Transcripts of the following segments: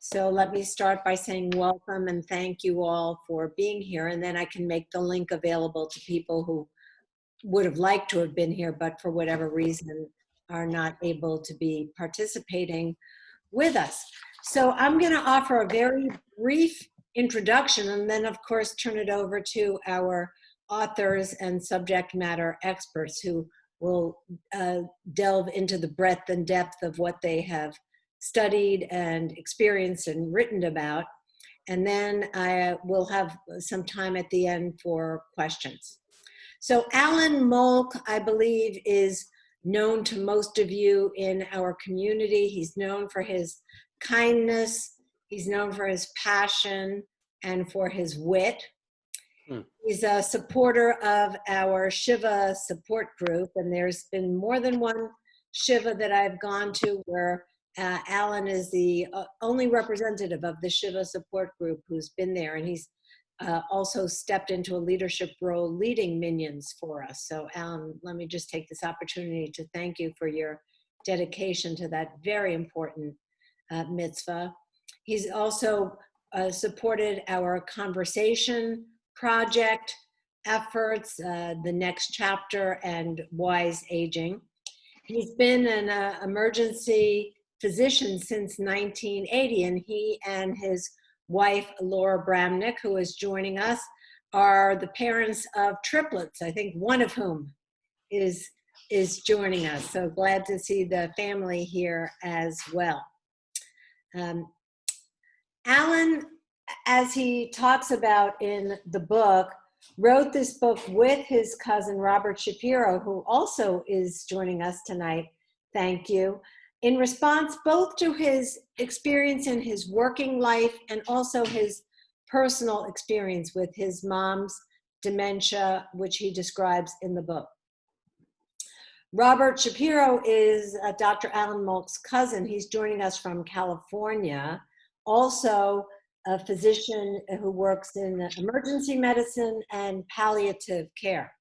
So let me start by saying welcome and thank you all for being here, and then I can make the link available to people who would have liked to have been here, but for whatever reason are not able to be participating with us. So I'm going to offer a very brief introduction and then, of course, turn it over to our authors and subject matter experts who will delve into the breadth and depth of what they have studied and experienced and written about. And then I will have some time at the end for questions. So Alan Molk, I believe, is known to most of you in our community. He's known for his kindness, he's known for his passion, and for his wit. He's a supporter of our Shiva support group, and there's been more than one Shiva that I've gone to where Alan is the only representative of the Shiva support group who's been there, and he's also stepped into a leadership role leading minions for us. So Alan, let me just take this opportunity to thank you for your dedication to that very important mitzvah. He's also supported our conversation project efforts, the next chapter, and wise aging. He's been an emergency physician since 1980, and he and his wife, Laura Bramnick, who is joining us, are the parents of triplets, I think one of whom is joining us. So glad to see the family here as well. Alan, as he talks about in the book, wrote this book with his cousin, Robert Shapiro, who also is joining us tonight. Thank you. In response both to his experience in his working life and also his personal experience with his mom's dementia, which he describes in the book. Robert Shapiro is Dr. Alan Molk's cousin. He's joining us from California, also a physician who works in emergency medicine and palliative care.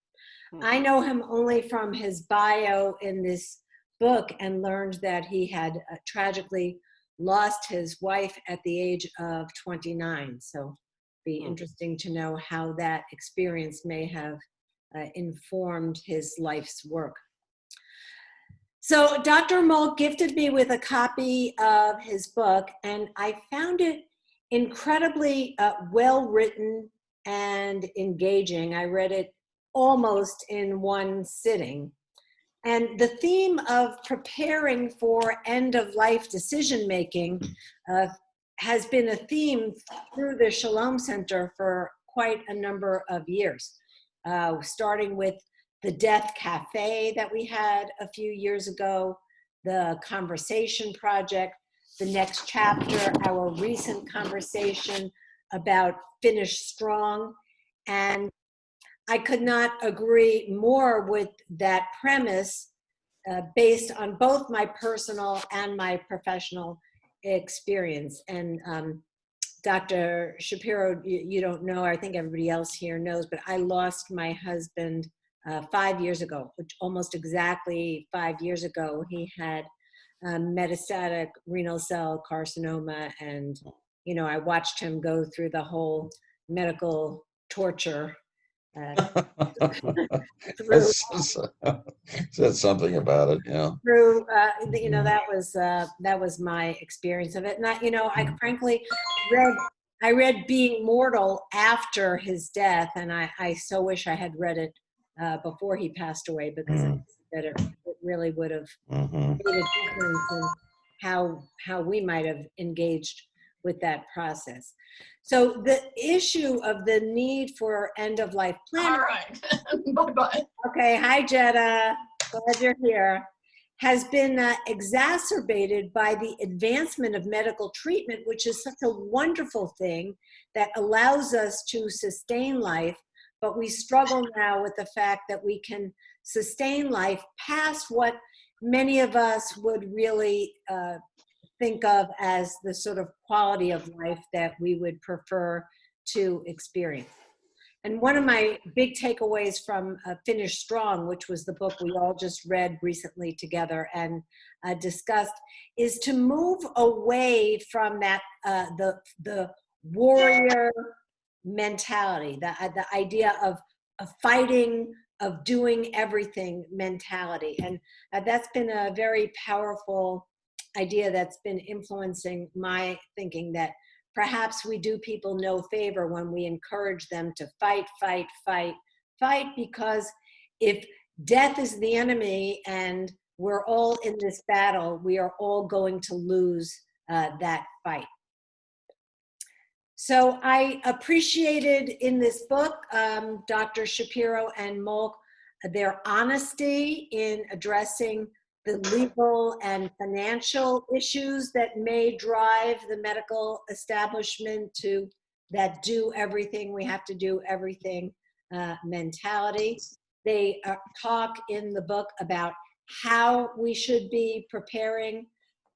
I know him only from his bio in this book and learned that he had tragically lost his wife at the age of 29. So be interesting to know how that experience may have informed his life's work. So Dr. Molk gifted me with a copy of his book, and I found it incredibly well-written and engaging. I read it almost in one sitting. And the theme of preparing for end-of-life decision-making has been a theme through the Shalom Center for quite a number of years, starting with the Death Cafe that we had a few years ago, the Conversation Project, the next chapter, our recent conversation about Finish Strong. And I could not agree more with that premise based on both my personal and my professional experience. And Dr. Shapiro, you don't know, I think everybody else here knows, but I lost my husband 5 years ago, almost exactly 5 years ago. He had metastatic renal cell carcinoma, and I watched him go through the whole medical torture. Said something about it, yeah. Through, that was my experience of it. And I frankly read Being Mortal after his death, and I so wish I had read it before he passed away, because I think that it really would have made a difference in how we might have engaged with that process. So the issue of the need for end-of-life planning. All right, bye-bye. Okay, hi Jetta, glad you're here. Has been exacerbated by the advancement of medical treatment, which is such a wonderful thing that allows us to sustain life, but we struggle now with the fact that we can sustain life past what many of us would really think of as the sort of quality of life that we would prefer to experience. And one of my big takeaways from Finish Strong, which was the book we all just read recently together and discussed, is to move away from that the warrior mentality, the idea of fighting, of doing everything mentality. And that's been a very powerful idea that's been influencing my thinking, that perhaps we do people no favor when we encourage them to fight, fight, fight, fight, because if death is the enemy and we're all in this battle, we are all going to lose that fight. So I appreciated in this book, Dr. Shapiro and Molk, their honesty in addressing the legal and financial issues that may drive the medical establishment to that do everything, we have to do everything mentality. They talk in the book about how we should be preparing,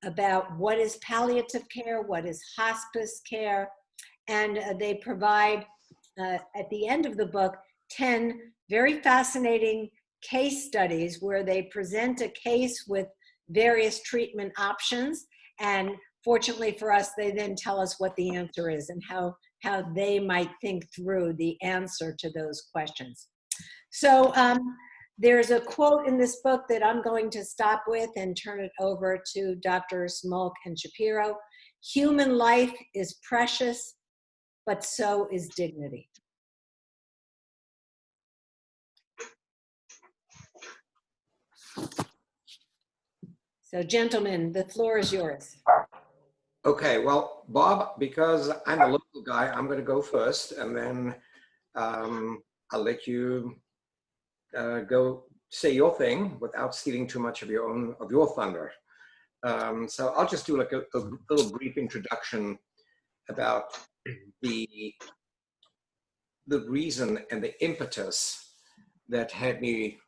about what is palliative care, what is hospice care, and they provide, at the end of the book, 10 very fascinating case studies where they present a case with various treatment options, and fortunately for us, they then tell us what the answer is and how they might think through the answer to those questions. So there's a quote in this book that I'm going to stop with and turn it over to Drs. Molk and Shapiro. Human life is precious, but so is dignity. So gentlemen, the floor is yours. Okay, well, Bob, because I'm a local guy, I'm going to go first, and then I'll let you go say your thing without stealing too much of your thunder. So I'll just do like a little brief introduction about the reason and the impetus that had me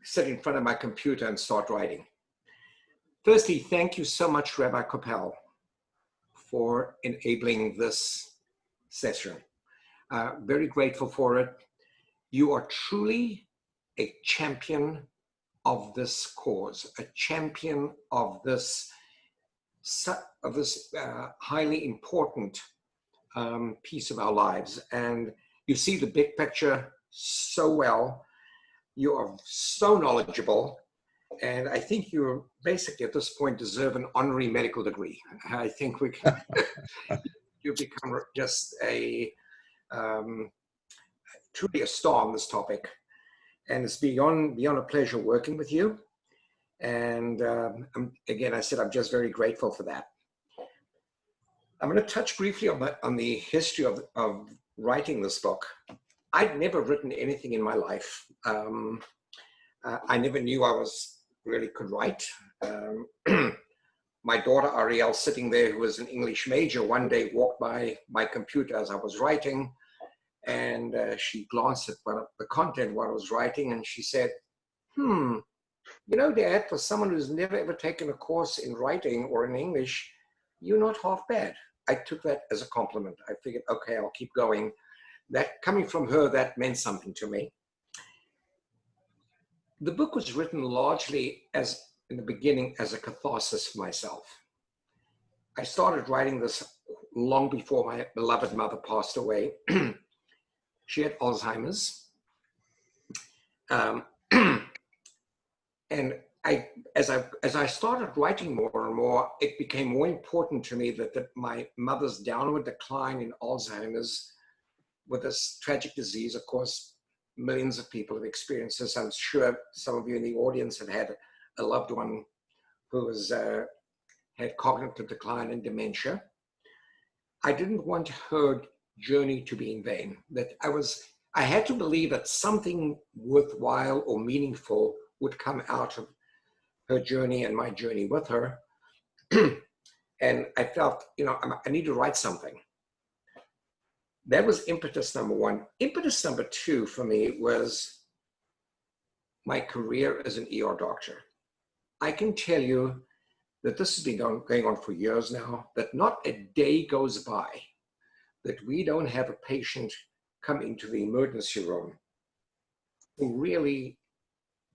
sit in front of my computer and start writing. Firstly, thank you so much, Rabbi Koppell, for enabling this session. Very grateful for it. You are truly a champion of this cause, a champion of this highly important piece of our lives. And you see the big picture so well. You are so knowledgeable. And I think you basically at this point deserve an honorary medical degree. I think we can, you become just a truly a star on this topic. And it's beyond a pleasure working with you. And again, I said, I'm just very grateful for that. I'm going to touch briefly on the history of writing this book. I'd never written anything in my life. I never knew I really could write. My daughter Ariel, sitting there, who was an English major, one day walked by my computer as I was writing, and she glanced at the content while I was writing, and she said, you know, Dad, for someone who's never ever taken a course in writing or in English, you're not half bad. I took that as a compliment. I figured, okay, I'll keep going. That coming from her, that meant something to me. The book was written largely in the beginning as a catharsis for myself. I started writing this long before my beloved mother passed away. She had Alzheimer's. And as I started writing more and more, it became more important to me that my mother's downward decline in Alzheimer's, with this tragic disease, of course, millions of people have experienced this. I'm sure some of you in the audience have had a loved one who had cognitive decline and dementia. I didn't want her journey to be in vain. That I had to believe that something worthwhile or meaningful would come out of her journey and my journey with her. And I felt, you know, I need to write something. That was impetus number one. Impetus number two for me was my career as an ER doctor. I can tell you that this has been going on for years now, that not a day goes by that we don't have a patient come into the emergency room who really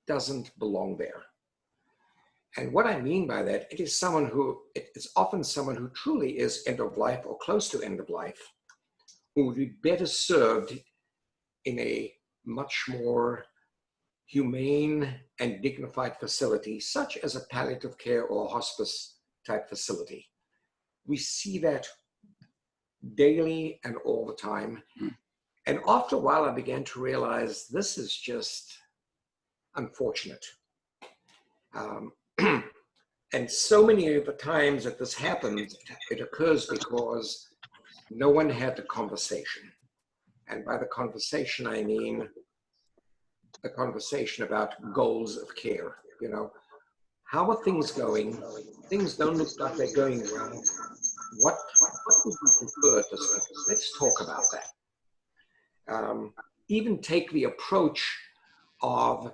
doesn't belong there. And what I mean by that, it's often someone who truly is end of life or close to end of life, who would be better served in a much more humane and dignified facility, such as a palliative care or hospice type facility. We see that daily and all the time. And after a while, I began to realize this is just unfortunate. And so many of the times that this happens, it occurs because no one had the conversation. And by the conversation, I mean the conversation about goals of care. You know, how are things going? Things don't look like they're going well. What would you prefer to say? Let's talk about that. Even take the approach of,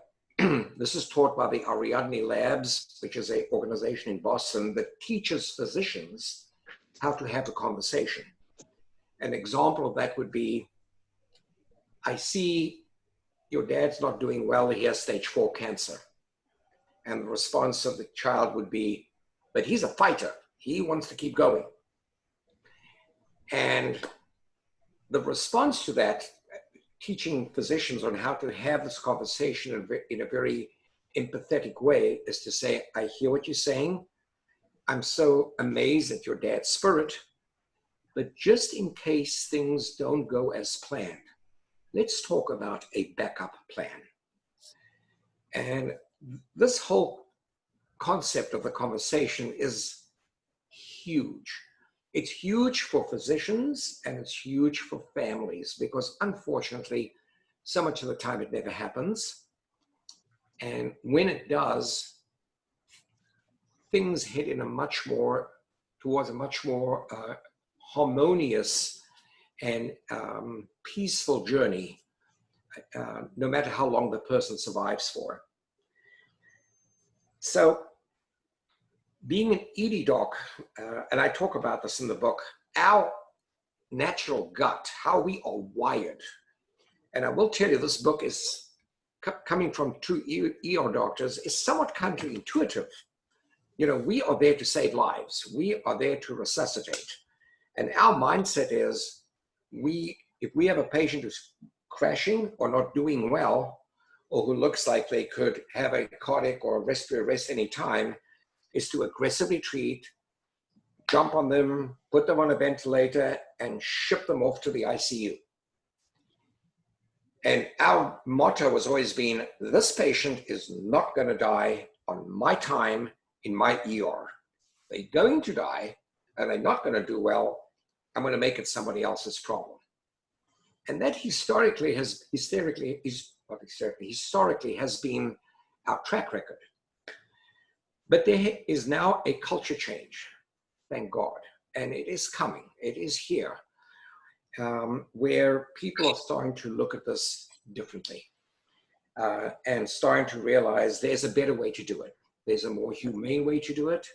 this is taught by the Ariadne Labs, which is an organization in Boston that teaches physicians how to have a conversation. An example of that would be, I see your dad's not doing well, he has stage 4 cancer. And the response of the child would be, but he's a fighter, he wants to keep going. And the response to that, teaching physicians on how to have this conversation in a very empathetic way, is to say, I hear what you're saying. I'm so amazed at your dad's spirit, but just in case things don't go as planned, let's talk about a backup plan. And this whole concept of the conversation is huge. It's huge for physicians and it's huge for families, because unfortunately, so much of the time it never happens. And when it does, things head in towards a much more harmonious and peaceful journey, no matter how long the person survives for. So being an ED doc, and I talk about this in the book, our natural gut, how we are wired. And I will tell you, this book is coming from 2 ER doctors, is somewhat counterintuitive. You know, we are there to save lives. We are there to resuscitate. And our mindset is, if we have a patient who's crashing or not doing well, or who looks like they could have a cardiac or respiratory arrest any time, is to aggressively treat, jump on them, put them on a ventilator, and ship them off to the ICU. And our motto has always been, this patient is not going to die on my time in my ER. They're going to die, and they're not going to do well. I'm going to make it somebody else's problem. And that historically has been our track record. But there is now a culture change, thank God. And it is coming, it is here, where people are starting to look at this differently and starting to realize there's a better way to do it. There's a more humane way to do it.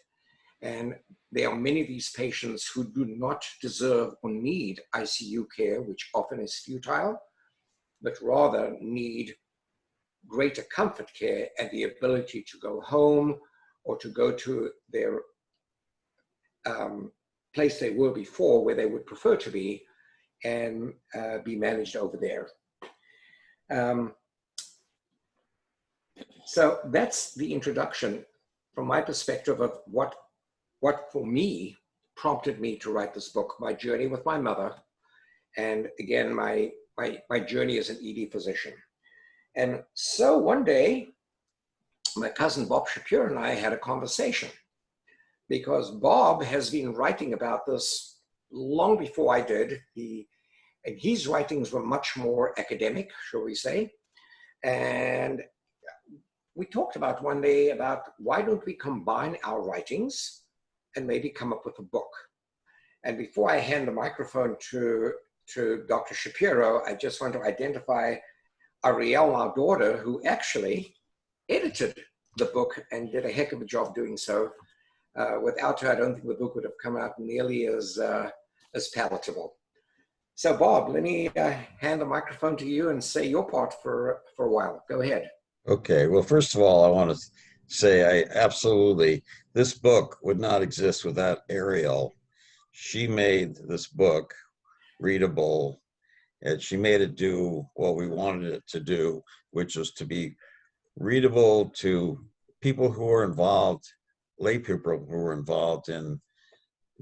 And there are many of these patients who do not deserve or need ICU care, which often is futile, but rather need greater comfort care and the ability to go home or to go to their place they were before, where they would prefer to be, and be managed over there. So that's the introduction from my perspective of what for me prompted me to write this book, my journey with my mother, and again, my journey as an ED physician. And so one day, my cousin Bob Shapiro and I had a conversation, because Bob has been writing about this long before I did. And his writings were much more academic, shall we say. And we talked about one day about why don't we combine our writings and maybe come up with a book. And before I hand the microphone to Dr. Shapiro, I just want to identify Ariel, our daughter, who actually edited the book and did a heck of a job doing so. Without her, I don't think the book would have come out nearly as palatable. So Bob, let me hand the microphone to you and say your part for a while. Go ahead. Okay. Well, first of all, I want to say this book would not exist without Ariel. She made this book readable, and she made it do what we wanted it to do, which was to be readable to people who are involved, lay people who are involved in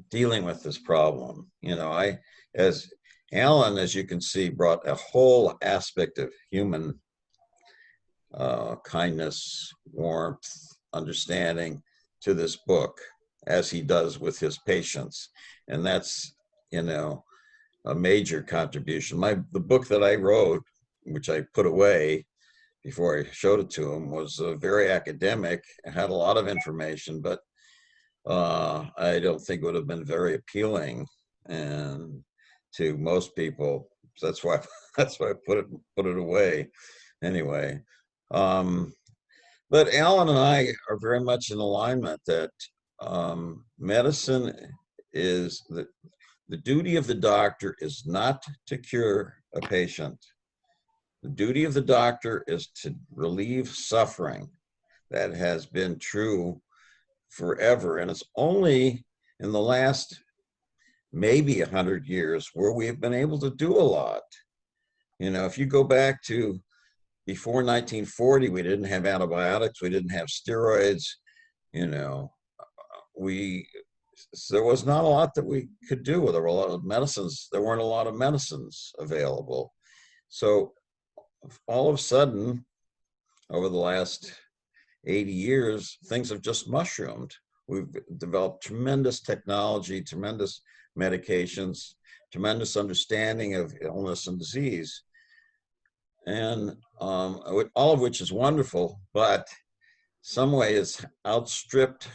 dealing with this problem. As Alan, as you can see, brought a whole aspect of human kindness, warmth, understanding to this book, as he does with his patients. And that's, a major contribution. The book that I wrote, which I put away before I showed it to him, was very academic. It had a lot of information, but I don't think it would have been very appealing and to most people. So that's why I put it away. Anyway, but Alan and I are very much in alignment that medicine is the duty of the doctor is not to cure a patient. The duty of the doctor is to relieve suffering. That has been true forever. And it's only in the last maybe 100 years where we've been able to do a lot. If you go back to before 1940, we didn't have antibiotics, we didn't have steroids, there was not a lot that we could do. There were a lot of medicines. There weren't a lot of medicines available. So all of a sudden, over the last 80 years, things have just mushroomed. We've developed tremendous technology, tremendous medications, tremendous understanding of illness and disease, and all of which is wonderful, but some way it's outstripped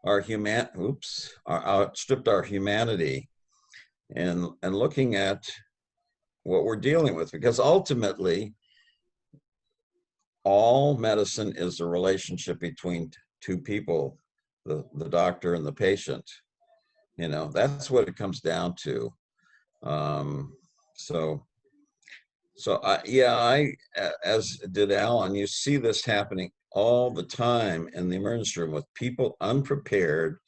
our humanity and looking at what we're dealing with, because ultimately all medicine is a relationship between two people, the doctor and the patient. That's what it comes down to. I, as did Alan, you see this happening all the time in the emergency room with people unprepared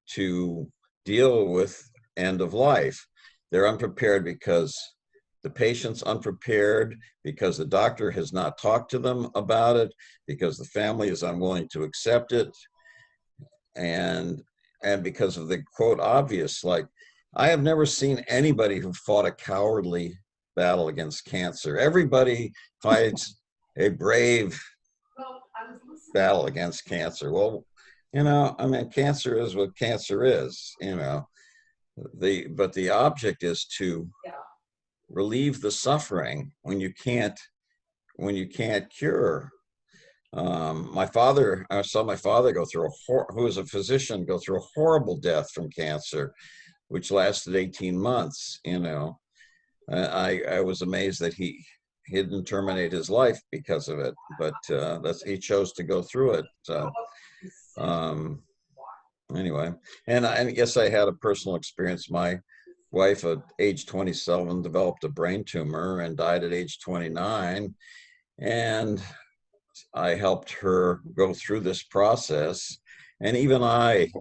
to deal with end of life. They're unprepared because the patient's unprepared, because the doctor has not talked to them about it, because the family is unwilling to accept it, and because of the quote obvious, like, I have never seen anybody who fought a cowardly battle against cancer. Everybody fights a brave battle against cancer. Well, cancer is what cancer is, but the object is to relieve the suffering when you can't cure. I saw my father go through who was a physician, go through a horrible death from cancer, which lasted 18 months. I was amazed that he didn't terminate his life because of it, but he chose to go through it. Anyway, and I guess I had a personal experience. My wife at age 27 developed a brain tumor and died at age 29. And I helped her go through this process. And even I,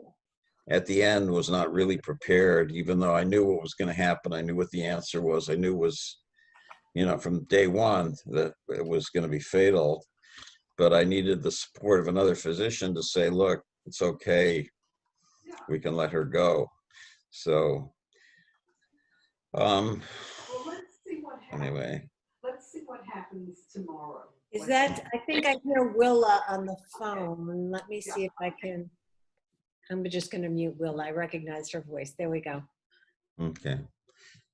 at the end, was not really prepared, even though I knew what was going to happen. I knew what the answer was. I knew it was, from day one that it was going to be fatal. But I needed the support of another physician to say, look, it's okay. We can let her go. So, anyway. Let's see what happens tomorrow. Is that, I think I hear Willa on the phone. Let me see if I can. I'm just going to mute Willa. I recognize her voice. There we go. Okay.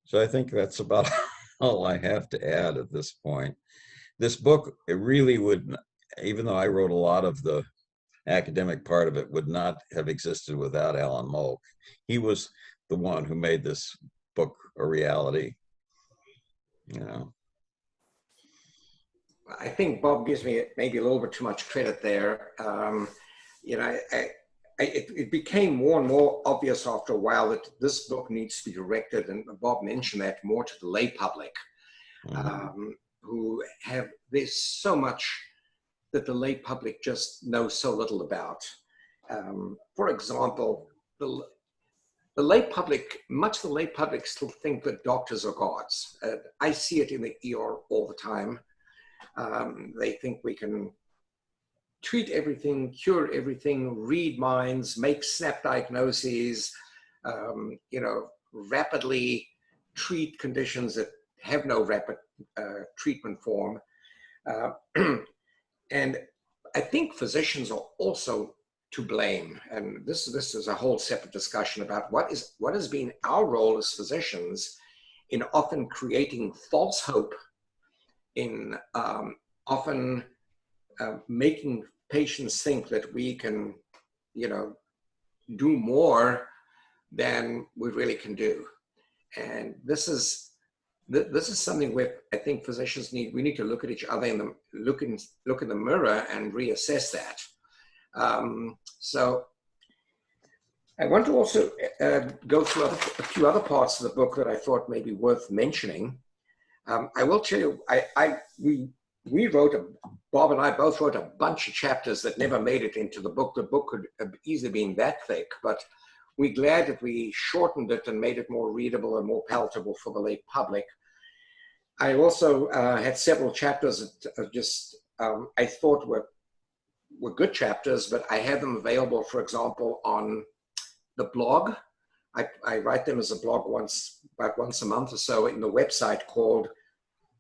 So I think that's about all I have to add at this point. This book, it really would, even though I wrote a lot of the academic part of it, would not have existed without Alan Molk. He was the one who made this book a reality. I think Bob gives me maybe a little bit too much credit there. it became more and more obvious after a while that this book needs to be directed, and Bob mentioned that, more to the lay public, who have, there's so much that the lay public just knows so little about. For example, the lay public, much of the lay public still think that doctors are gods. I see it in the ER all the time. They think we can treat everything, cure everything, read minds, make snap diagnoses, rapidly treat conditions that have no rapid treatment form. And I think physicians are also to blame. And this is a whole separate discussion about what has been our role as physicians in often creating false hope, in often making patients think that we can, do more than we really can do. And this is something where I think physicians we need to look at each other and look in the mirror and reassess that. So I want to also go through a few other parts of the book that I thought may be worth mentioning. I will tell you, Bob and I both wrote a bunch of chapters that never made it into the book. The book could have easily been that thick, but we're glad that we shortened it and made it more readable and more palatable for the lay public. I also had several chapters that just I thought were good chapters, but I have them available, for example, on the blog. I write them as a blog about once a month or so in the website called,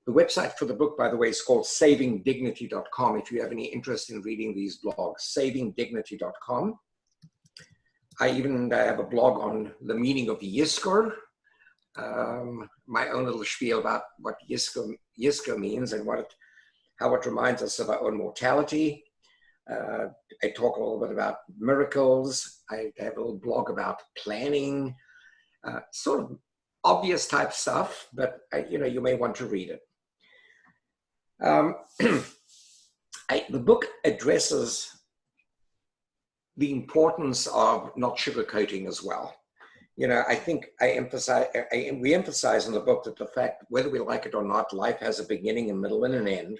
the website for the book, by the way, is called savingdignity.com. If you have any interest in reading these blogs, savingdignity.com. I even have a blog on the meaning of Yisker, my own little spiel about what Yisker means and how it reminds us of our own mortality. I talk a little bit about miracles. I have a little blog about planning, sort of obvious type stuff, but you may want to read it. The book addresses the importance of not sugarcoating as well. I think we emphasize in the book that the fact, whether we like it or not, life has a beginning, a middle, and an end.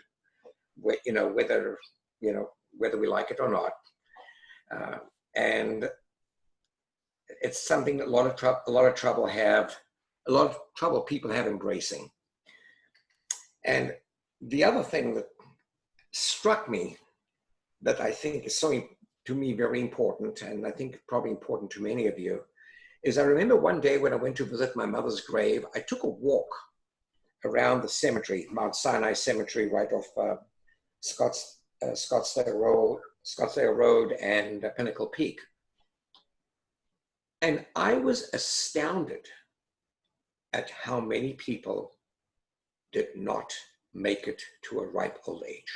Whether we like it or not, and it's something that a lot of trouble people have embracing. And the other thing that struck me that I think is to me very important, and I think probably important to many of you, is I remember one day when I went to visit my mother's grave, I took a walk around the cemetery, Mount Sinai Cemetery, right off Scottsdale Road and Pinnacle Peak. And I was astounded at how many people did not make it to a ripe old age.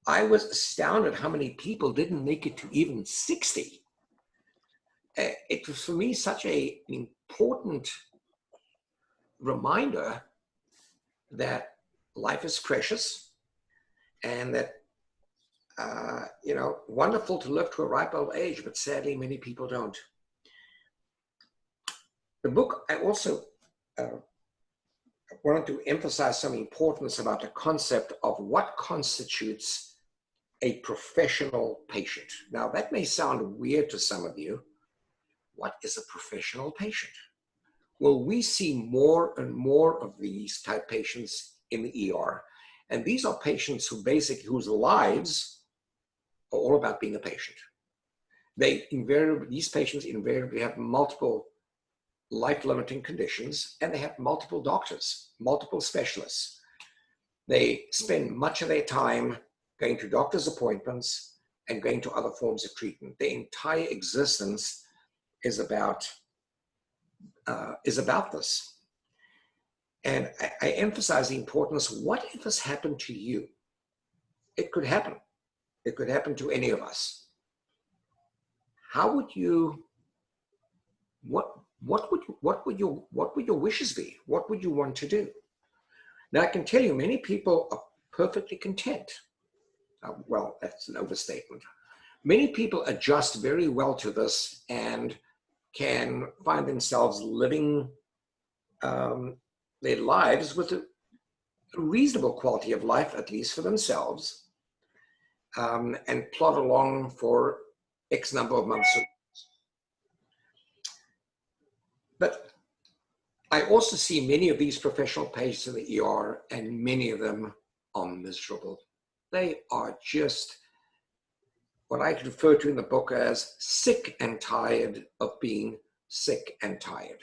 I was astounded how many people didn't make it to even 60. It was for me such an important reminder that life is precious and that, wonderful to live to a ripe old age, but sadly many people don't. The book, I also wanted to emphasize some importance about the concept of what constitutes a professional patient. Now, that may sound weird to some of you. What is a professional patient? Well, we see more and more of these type patients in the ER. And these are patients whose lives are all about being a patient. These patients invariably have multiple life-limiting conditions, and they have multiple doctors, multiple specialists. They spend much of their time going to doctor's appointments and going to other forms of treatment. Their entire existence is about this. And I emphasize the importance, what if this happened to you? It could happen. It could happen to any of us. How would you, what would your wishes be? What would you want to do? Now, I can tell you many people are perfectly content. Well, that's an overstatement. Many people adjust very well to this and can find themselves living their lives with a reasonable quality of life, at least for themselves, and plod along for X number of months. But I also see many of these professional patients in the ER, and many of them are miserable. They are just what I refer to in the book as sick and tired of being sick and tired.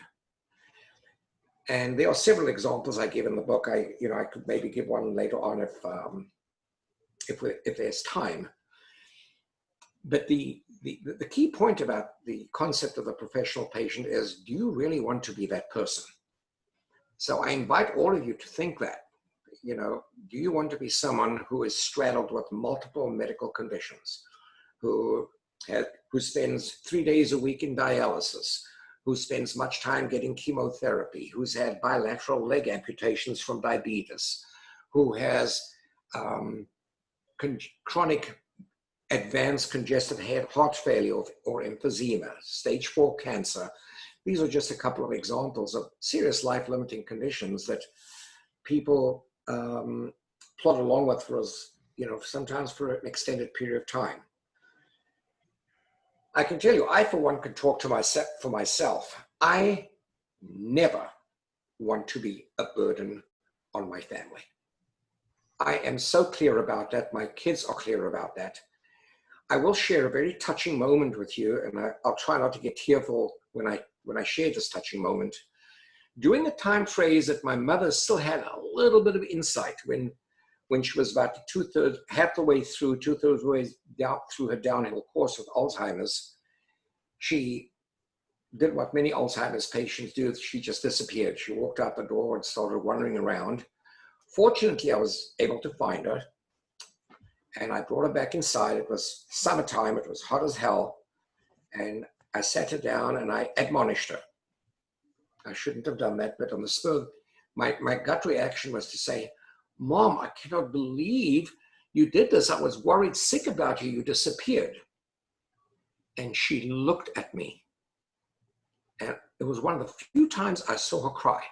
And there are several examples I give in the book. I could maybe give one later on if there's time. But the key point about the concept of the professional patient is, do you really want to be that person? So I invite all of you to think that, do you want to be someone who is straddled with multiple medical conditions, who spends 3 days a week in dialysis, who spends much time getting chemotherapy, who's had bilateral leg amputations from diabetes, who has chronic advanced congestive heart failure or emphysema, stage 4 cancer. These are just a couple of examples of serious life-limiting conditions that people plod along with for us, sometimes for an extended period of time. I can tell you, I, for one, can talk to for myself. I never want to be a burden on my family. I am so clear about that. My kids are clear about that. I will share a very touching moment with you, and I'll try not to get tearful when I share this touching moment. During the time phrase that my mother still had a little bit of insight when she was about half the way through, two-thirds way down through her downhill course with Alzheimer's, she did what many Alzheimer's patients do. She just disappeared. She walked out the door and started wandering around. Fortunately, I was able to find her, and I brought her back inside. It was summertime. It was hot as hell, and I sat her down and I admonished her. I shouldn't have done that, but on the spur, my gut reaction was to say, "Mom, I cannot believe you did this. I was worried sick about you. You disappeared." And she looked at me. And it was one of the few times I saw her cry.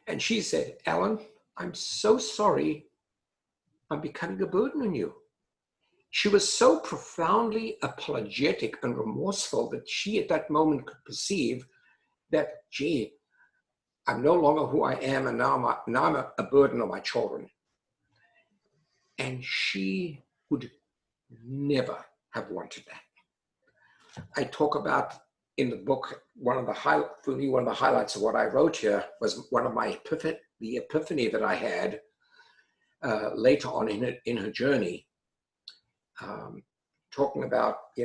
And she said, "Alan, I'm so sorry I'm becoming a burden on you." She was so profoundly apologetic and remorseful that she at that moment could perceive that, gee, I'm no longer who I am, and now I'm a burden on my children. And she would never have wanted that. I talk about in the book, one of the highlights of what I wrote here was one of my the epiphany that I had later on in her journey, talking about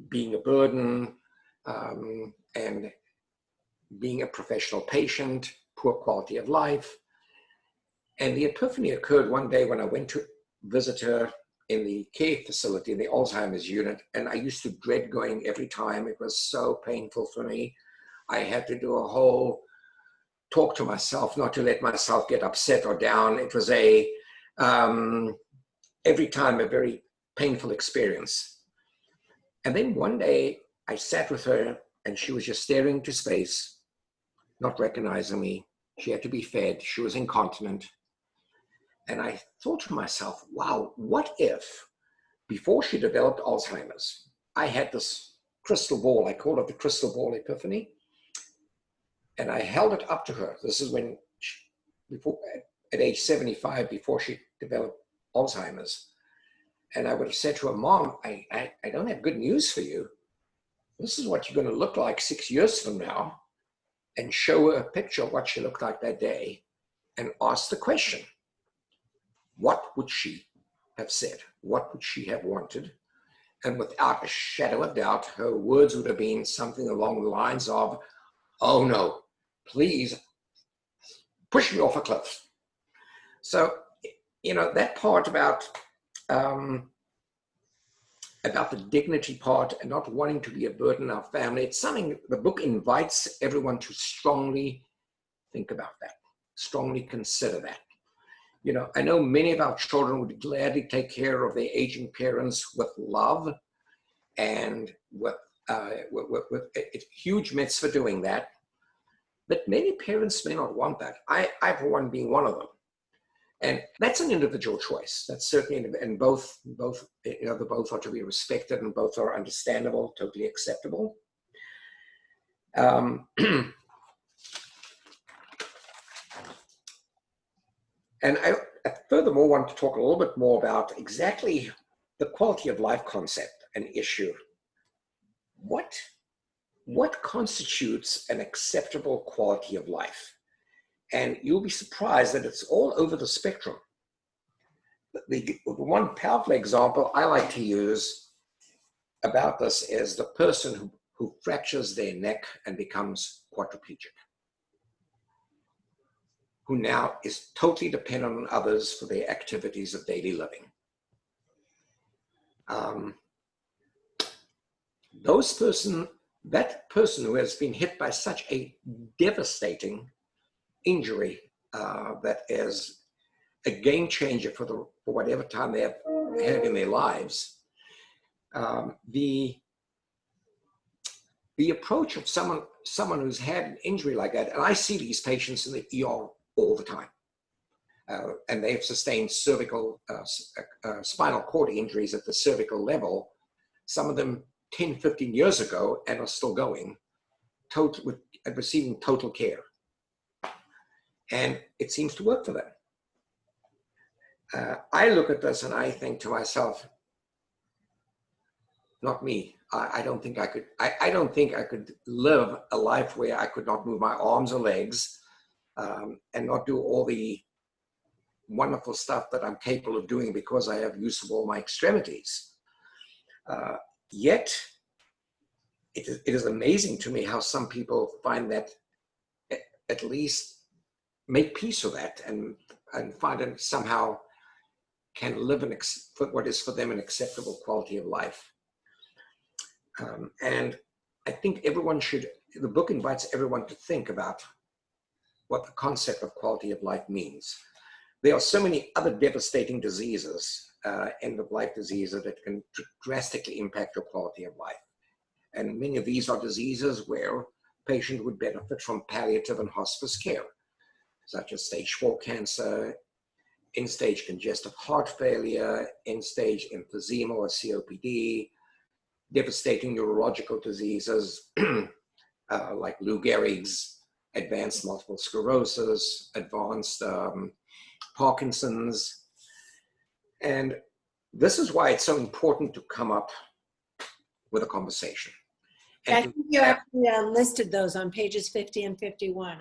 being a burden and being a professional patient, poor quality of life. And the epiphany occurred one day when I went to visit her in the care facility, in the Alzheimer's unit, and I used to dread going every time. It was so painful for me. I had to do a whole talk to myself, not to let myself get upset or down. It was every time a very painful experience. And then one day I sat with her and she was just staring into space, not recognizing me. She had to be fed. She was incontinent. And I thought to myself, wow, what if before she developed Alzheimer's, I had this crystal ball. I call it the crystal ball epiphany. And I held it up to her. This is when, at age 75, before she developed Alzheimer's. And I would have said to her, "Mom, I don't have good news for you. This is what you're going to look like 6 years from now," and show her a picture of what she looked like that day and ask the question, what would she have said? What would she have wanted? And without a shadow of doubt, her words would have been something along the lines of, "Oh no, please push me off a cliff." So, that part about the dignity part and not wanting to be a burden on our family, it's something the book invites everyone to strongly think about that, strongly consider that. You know, I know many of our children would gladly take care of their aging parents with love and with a huge mitzvah for doing that. But many parents may not want that. I for one, being one of them. And that's an individual choice. That's certainly, and both, you know, the both are to be respected and both are understandable, totally acceptable. And I furthermore want to talk a little bit more about exactly the quality of life concept and issue. What constitutes an acceptable quality of life? And you'll be surprised that it's all over the spectrum. The one powerful example I like to use about this is the person who fractures their neck and becomes quadriplegic, who now is totally dependent on others for their activities of daily living. That person who has been hit by such a devastating injury that is a game changer for whatever time they have had in their lives, the approach of someone who's had an injury like that, and I see these patients in the ER all the time, and they've sustained cervical, spinal cord injuries at the cervical level, some of them 10, 15 years ago, and are still going, receiving total care. And it seems to work for them. I look at this and I think to myself, not me. I don't think I could. I don't think I could live a life where I could not move my arms or legs and not do all the wonderful stuff that I'm capable of doing because I have use of all my extremities. Yet, it is amazing to me how some people find that, at least make peace with that and find it somehow can live what is for them an acceptable quality of life. And I think the book invites everyone to think about what the concept of quality of life means. There are so many other devastating diseases, end-of-life diseases, that can drastically impact your quality of life. And many of these are diseases where a patient would benefit from palliative and hospice care, such as stage 4 cancer, end-stage congestive heart failure, end-stage emphysema or COPD, devastating neurological diseases like Lou Gehrig's, advanced multiple sclerosis, advanced Parkinson's. And this is why it's so important to come up with a conversation. I think you actually listed those on pages 50 and 51.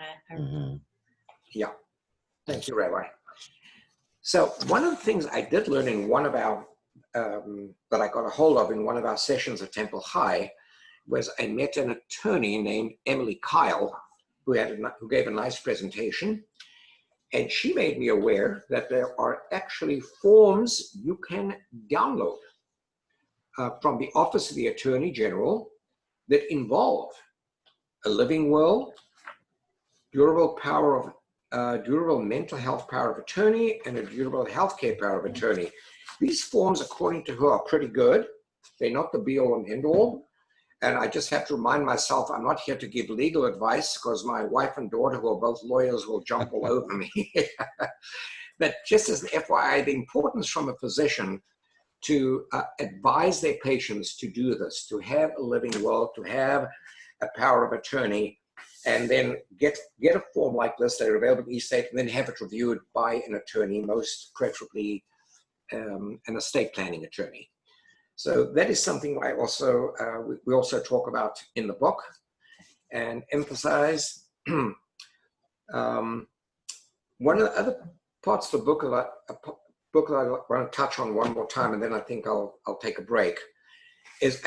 Yeah, thank you, Rabbi. So one of the things I did learn in one of our, that I got a hold of in one of our sessions at Temple High, was I met an attorney named Emily Kyle, who gave a nice presentation. And she made me aware that there are actually forms you can download from the Office of the Attorney General that involve a living will, durable mental health power of attorney, and a durable healthcare power of attorney. These forms, according to her, are pretty good. They're not the be-all and end-all. And I just have to remind myself, I'm not here to give legal advice because my wife and daughter, who are both lawyers, will jump all over me. But just as an FYI, the importance from a physician to advise their patients to do this, to have a living will, to have a power of attorney, and then get a form like this that are available in each state, and then have it reviewed by an attorney, most preferably an estate planning attorney. So that is something I also we also talk about in the book and emphasize. One of the other parts of the book that I want to touch on one more time, and then I think I'll take a break, is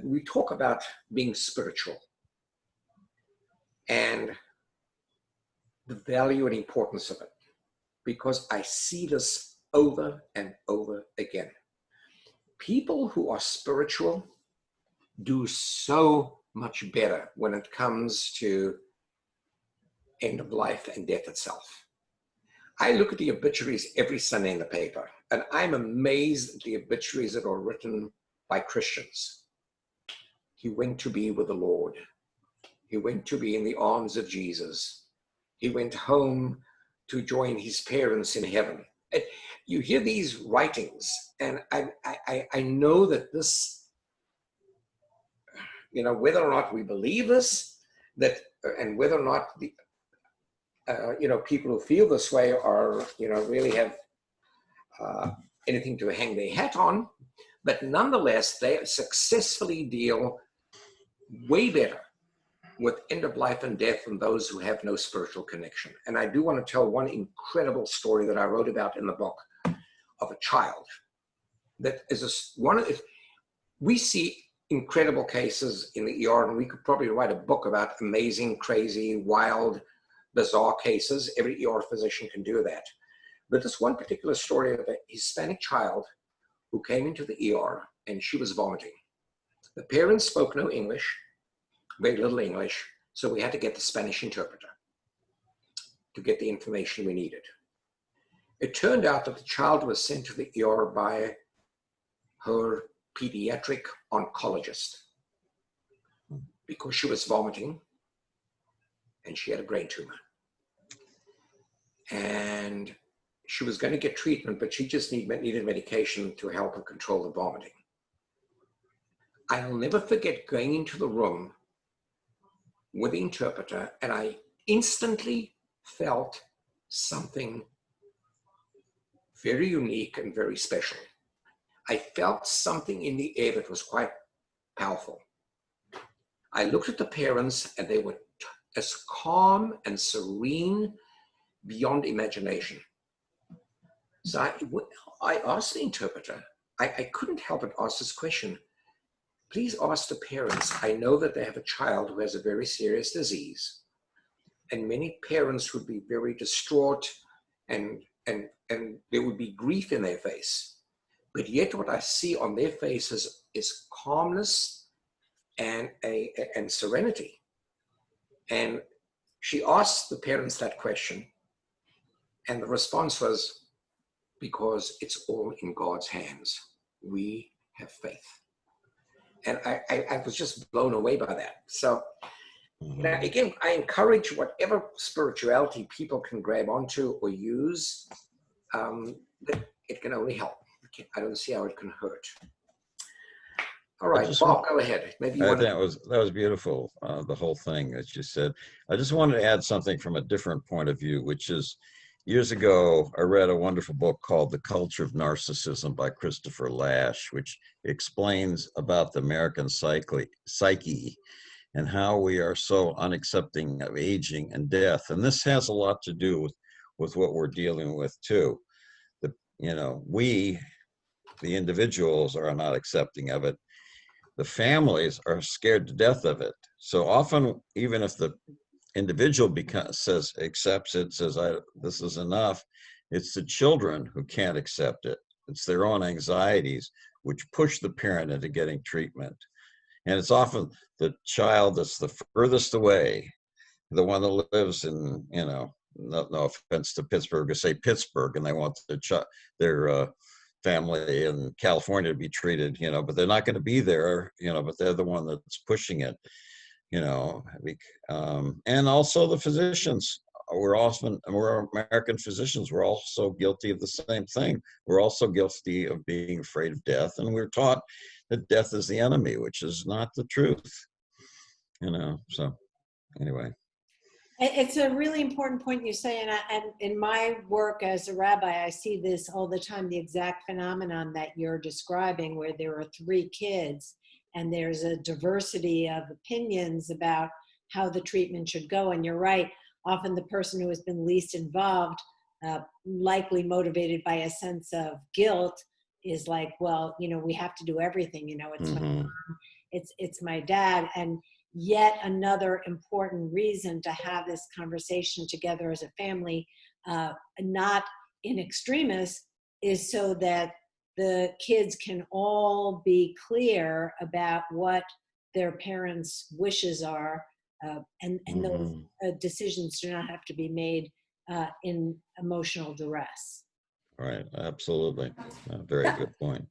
we talk about being spiritual and the value and importance of it, because I see this over and over again. People who are spiritual do so much better when it comes to end of life and death itself. I look at the obituaries every Sunday in the paper, and I'm amazed at the obituaries that are written by Christians. He went to be with the Lord. He went to be in the arms of Jesus. He went home to join his parents in heaven. You hear these writings, and I know that this, whether or not we believe this, and whether or not the, people who feel this way are, really have anything to hang their hat on, but nonetheless, they successfully deal way better with end of life and death than those who have no spiritual connection. And I do want to tell one incredible story that I wrote about in the book of a child that is we see incredible cases in the ER, and we could probably write a book about amazing, crazy, wild, bizarre cases. Every ER physician can do that. But this one particular story of a Hispanic child who came into the ER and she was vomiting. The parents spoke no English, very little English, so we had to get the Spanish interpreter to get the information we needed. It turned out that the child was sent to the ER by her pediatric oncologist because she was vomiting and she had a brain tumor. And she was going to get treatment, but she just needed medication to help her control the vomiting. I'll never forget going into the room with the interpreter, and I instantly felt something very unique and very special. I felt something in the air that was quite powerful. I looked at the parents, and they were as calm and serene beyond imagination. So I asked the interpreter, I couldn't help but ask this question. Please ask the parents. I know that they have a child who has a very serious disease, and many parents would be very distraught, and there would be grief in their face. But yet what I see on their faces is calmness and serenity. And she asked the parents that question, and the response was, because it's all in God's hands. We have faith. And I was just blown away by that. So, again, I encourage whatever spirituality people can grab onto or use, that it can only help. I don't see how it can hurt. All right, Bob, go ahead. Maybe you want to... That was beautiful, the whole thing that you said. I just wanted to add something from a different point of view, which is, years ago, I read a wonderful book called The Culture of Narcissism by Christopher Lasch, which explains about the American psyche and how we are so unaccepting of aging and death. And this has a lot to do with what we're dealing with too. We, the individuals, are not accepting of it. The families are scared to death of it. So often, even if the individual accepts it, says, this is enough, it's the children who can't accept it. It's their own anxieties which push the parent into getting treatment. And it's often the child that's the furthest away, the one that lives in, no offense to Pittsburgh, or say Pittsburgh, and they want their family in California to be treated, but they're not going to be there, but they're the one that's pushing it. And also the physicians, we're American physicians, we're also guilty of the same thing. We're also guilty of being afraid of death, and we're taught that death is the enemy, which is not the truth, so anyway. It's a really important point you say, and in my work as a rabbi, I see this all the time, the exact phenomenon that you're describing, where there are 3 kids, and there's a diversity of opinions about how the treatment should go. And you're right, often the person who has been least involved, likely motivated by a sense of guilt, is like, well, we have to do everything, it's my mom, it's my dad. And yet another important reason to have this conversation together as a family, not in extremis, is so that the kids can all be clear about what their parents' wishes are, and those decisions do not have to be made in emotional duress. Right, absolutely. A very good point.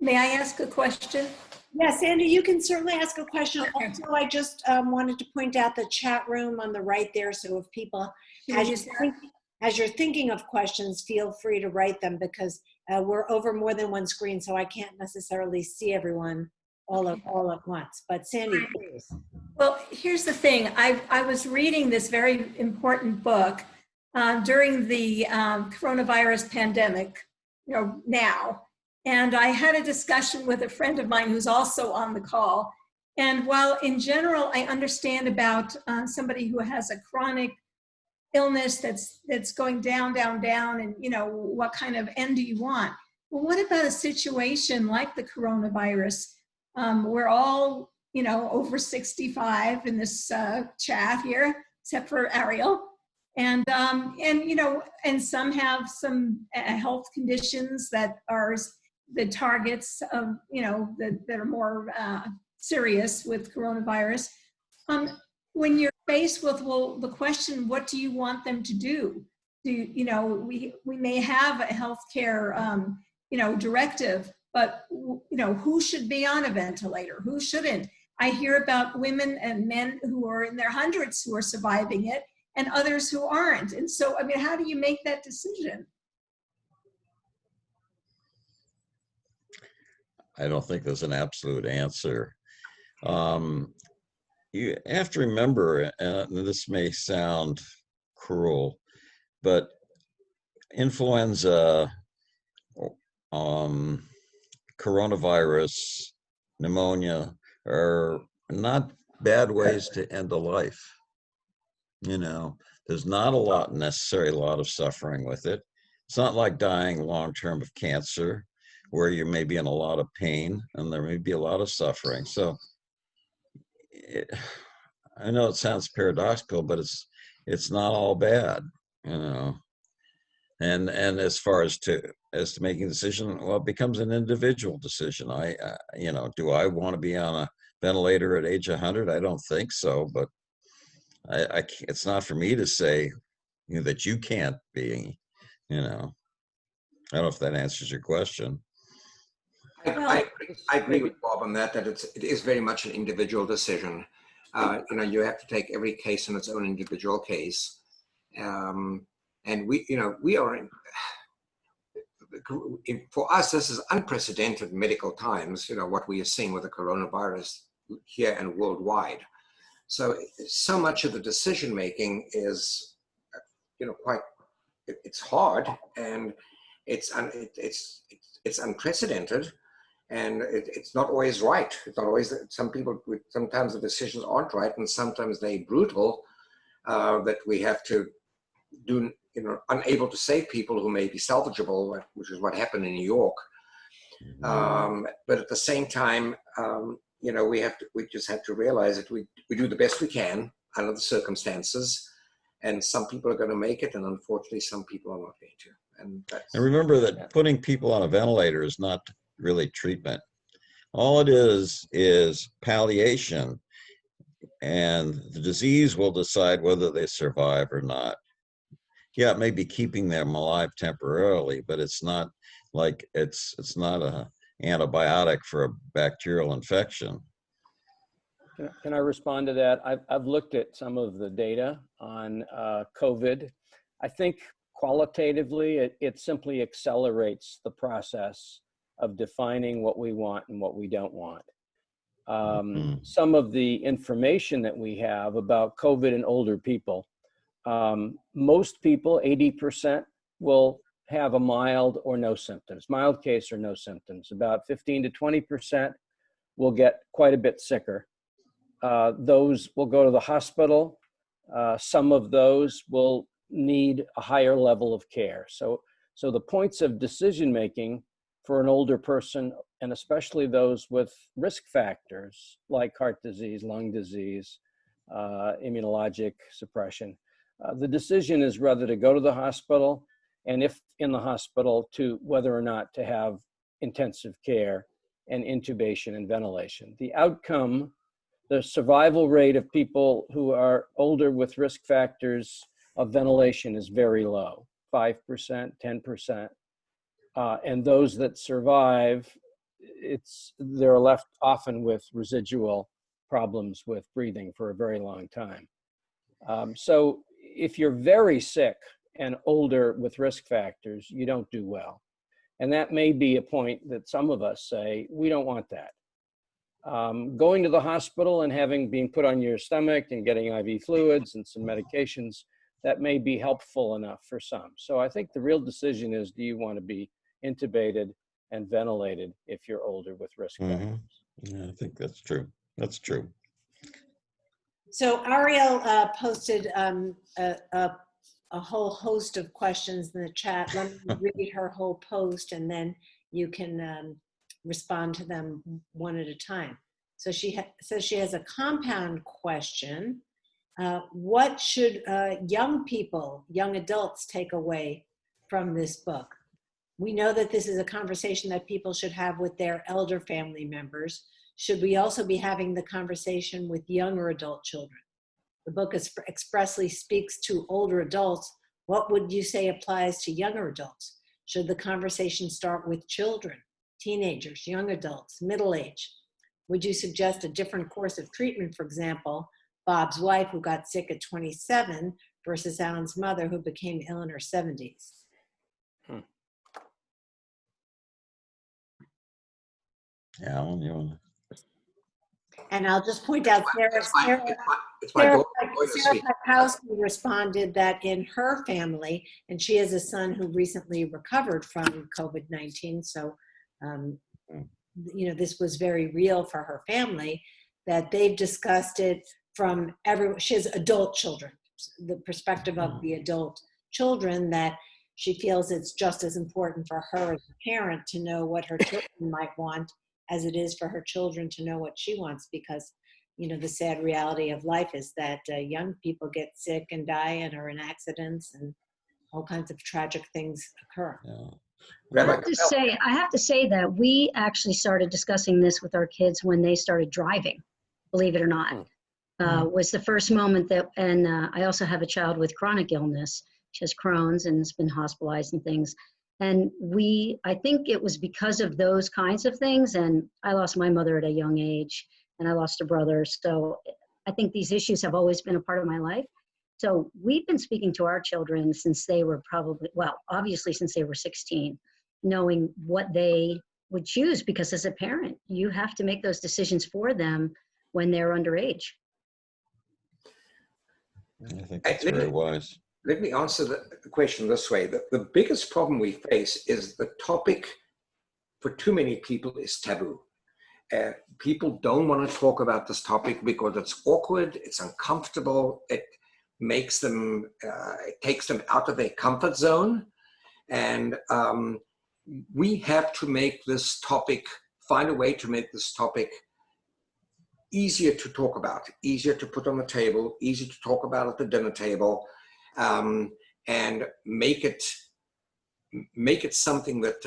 May I ask a question? Yes, Sandy, you can certainly ask a question. Also, I just wanted to point out the chat room on the right there. So if people, as you're thinking of questions, feel free to write them, because we're over more than one screen, so I can't necessarily see everyone all at once. But Sandy, please. Well, here's the thing. I was reading this very important book during the coronavirus pandemic, now. And I had a discussion with a friend of mine who's also on the call. And while in general, I understand about somebody who has a chronic illness that's going down, and what kind of end do you want? Well, what about a situation like the coronavirus? We're all, over 65 in this chat here, except for Ariel. And some have some health conditions that are the targets of, that are more serious with coronavirus. When you're faced with, the question, what do you want them to do? We may have a healthcare, directive, but, who should be on a ventilator? Who shouldn't? I hear about women and men who are in their hundreds who are surviving it, and others who aren't. And so, how do you make that decision? I don't think there's an absolute answer. You have to remember, and this may sound cruel, but influenza, coronavirus, pneumonia are not bad ways to end a life. There's not a lot of suffering with it. It's not like dying long-term of cancer, where you may be in a lot of pain and there may be a lot of suffering. So I know it sounds paradoxical, but it's not all bad, And as far as to making a decision, well, it becomes an individual decision. Do I want to be on a ventilator at age 100? I don't think so, but it's not for me to say that you can't be. I don't know if that answers your question. I agree with Bob on that it is very much an individual decision. You have to take every case in its own individual case. And we are for us, this is unprecedented medical times, what we are seeing with the coronavirus here and worldwide. So much of the decision making is, it's hard, and it's unprecedented, and it's not always right. It's not always, sometimes the decisions aren't right, and sometimes they're brutal, that we have to do, unable to save people who may be salvageable, which is what happened in New York. But at the same time, we just have to realize that we do the best we can under the circumstances, and some people are going to make it, and unfortunately some people are not going to. And remember that putting people on a ventilator is not really treatment. All it is palliation, and the disease will decide whether they survive or not. Yeah, it may be keeping them alive temporarily, but it's not like it's not a antibiotic for a bacterial infection. Can I respond to that? I've looked at some of the data on COVID. I think qualitatively, it simply accelerates the process of defining what we want and what we don't want. Some of the information that we have about COVID in older people, most people, 80%, will have a mild or no symptoms, mild case or no symptoms. About 15 to 20% will get quite a bit sicker. Those will go to the hospital. Some of those will need a higher level of care. So the points of decision-making for an older person, and especially those with risk factors like heart disease, lung disease, immunologic suppression, the decision is whether to go to the hospital, and if in the hospital, to whether or not to have intensive care and intubation and ventilation. The outcome, the survival rate of people who are older with risk factors of ventilation is very low, 5%, 10%. And those that survive, they're left often with residual problems with breathing for a very long time. So if you're very sick and older with risk factors, you don't do well. And that may be a point that some of us say, we don't want that. Going to the hospital and being put on your stomach and getting IV fluids and some medications, that may be helpful enough for some. So I think the real decision is, do you want to be intubated and ventilated if you're older with risk factors? Yeah, I think that's true. That's true. So Ariel posted a whole host of questions in the chat. Let me read her whole post and then you can respond to them one at a time. So she says she has a compound question. What should young people, young adults take away from this book? We know that this is a conversation that people should have with their elder family members. Should we also be having the conversation with younger adult children? The book expressly speaks to older adults. What would you say applies to younger adults? Should the conversation start with children, teenagers, young adults, middle age? Would you suggest a different course of treatment, for example, Bob's wife who got sick at 27 versus Alan's mother who became ill in her 70s? Alan, you want to? And I'll just point out, Sarah Pakowski responded that in her family, and she has a son who recently recovered from COVID-19, so this was very real for her family, that they've discussed it from everyone. She has adult children, the perspective of the adult children, that she feels it's just as important for her as a parent to know what her children might want as it is for her children to know what she wants, because the sad reality of life is that young people get sick and die and are in accidents and all kinds of tragic things occur. Yeah. I have to say that we actually started discussing this with our kids when they started driving, believe it or not. Was the first moment that, and I also have a child with chronic illness. She has Crohn's and has been hospitalized and things. And I think it was because of those kinds of things. And I lost my mother at a young age and I lost a brother. So I think these issues have always been a part of my life. So we've been speaking to our children since they were obviously since they were 16, knowing what they would choose, because as a parent, you have to make those decisions for them when they're underage. I think that's very wise. Let me answer the question this way. The biggest problem we face is the topic for too many people is taboo. People don't want to talk about this topic because it's awkward, it's uncomfortable, it makes them, it takes them out of their comfort zone. And we have to make this topic, find a way to make this topic easier to talk about, easier to put on the table, easier to talk about at the dinner table. And make it something that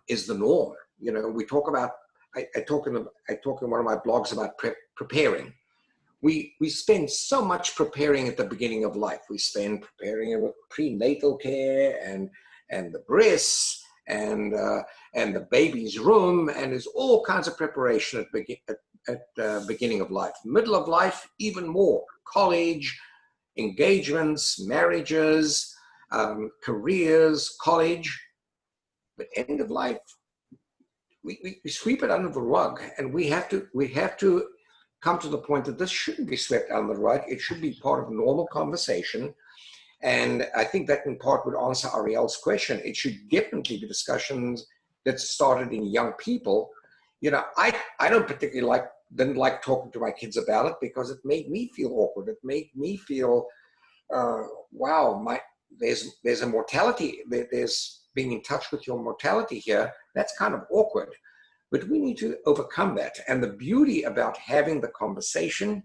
is the norm. We talk about. I talk in one of my blogs about preparing. We spend so much preparing at the beginning of life. We spend preparing with prenatal care and the breasts and the baby's room, and there's all kinds of preparation at the beginning of life. Middle of life, even more. College, engagements, marriages, careers, college. But end of life, we sweep it under the rug, and we have to come to the point that this shouldn't be swept under the rug. It should be part of normal conversation. And I think that in part would answer Ariel's question. It should definitely be discussions that started in young people. I don't particularly didn't like talking to my kids about it because it made me feel awkward. It made me feel, wow, there's a mortality. There's being in touch with your mortality here. That's kind of awkward. But we need to overcome that. And the beauty about having the conversation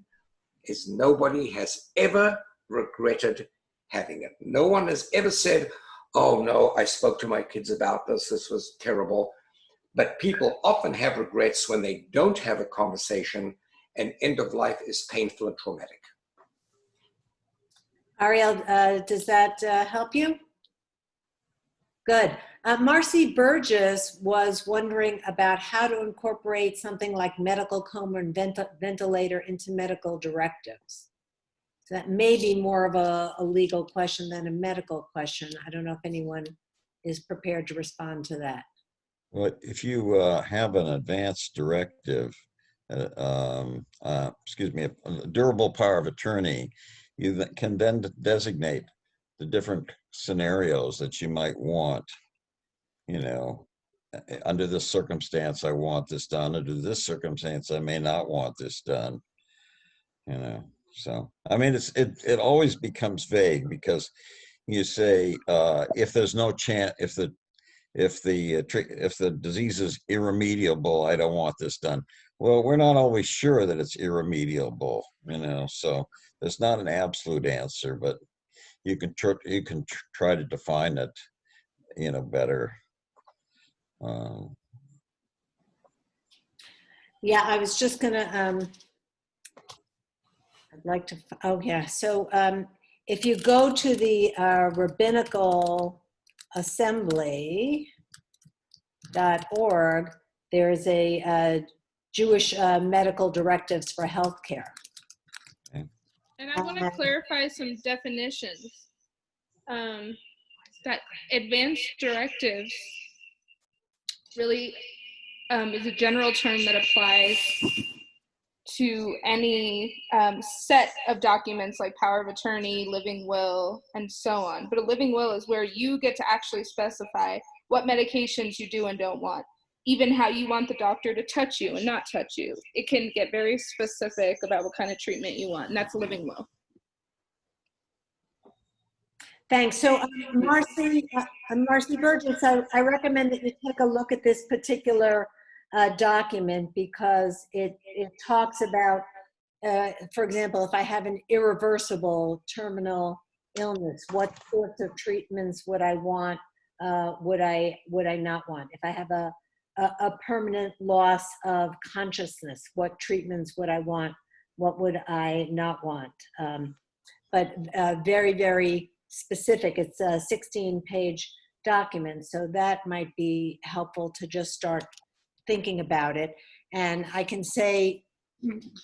is nobody has ever regretted having it. No one has ever said, oh no, I spoke to my kids about this. This was terrible. But people often have regrets when they don't have a conversation, and end of life is painful and traumatic. Ariel, does that help you? Good. Marcy Burgess was wondering about how to incorporate something like medical coma and ventilator into medical directives. So that may be more of a legal question than a medical question. I don't know if anyone is prepared to respond to that. Well, if you have an advance directive, excuse me, a durable power of attorney, you can then designate the different scenarios that you might want. You know, under this circumstance, I want this done. Under this circumstance, I may not want this done. You know, so I mean, it always becomes vague because you say if there's no chance, if the disease is irremediable, I don't want this done. Well, we're not always sure that it's irremediable, you know, so there's not an absolute answer, but you can try to define it, you know, better. Yeah, I was just gonna, I'd like to, oh yeah, so if you go to the Rabbinical Assembly.org, there's a Jewish medical directives for healthcare. And I want to clarify some definitions. That advanced directives really is a general term that applies to any set of documents like power of attorney, living will, and so on. But a living will is where you get to actually specify what medications you do and don't want, even how you want the doctor to touch you and not touch you. It can get very specific about what kind of treatment you want, and that's a living will. Thanks. So Marcy Burgess, I recommend that you take a look at this particular document because it talks about, for example, if I have an irreversible terminal illness, what sorts of treatments would I want, would I not want? If I have a permanent loss of consciousness, what treatments would I want, what would I not want? But very, very specific. It's a 16-page document, so that might be helpful to just start thinking about it. And I can say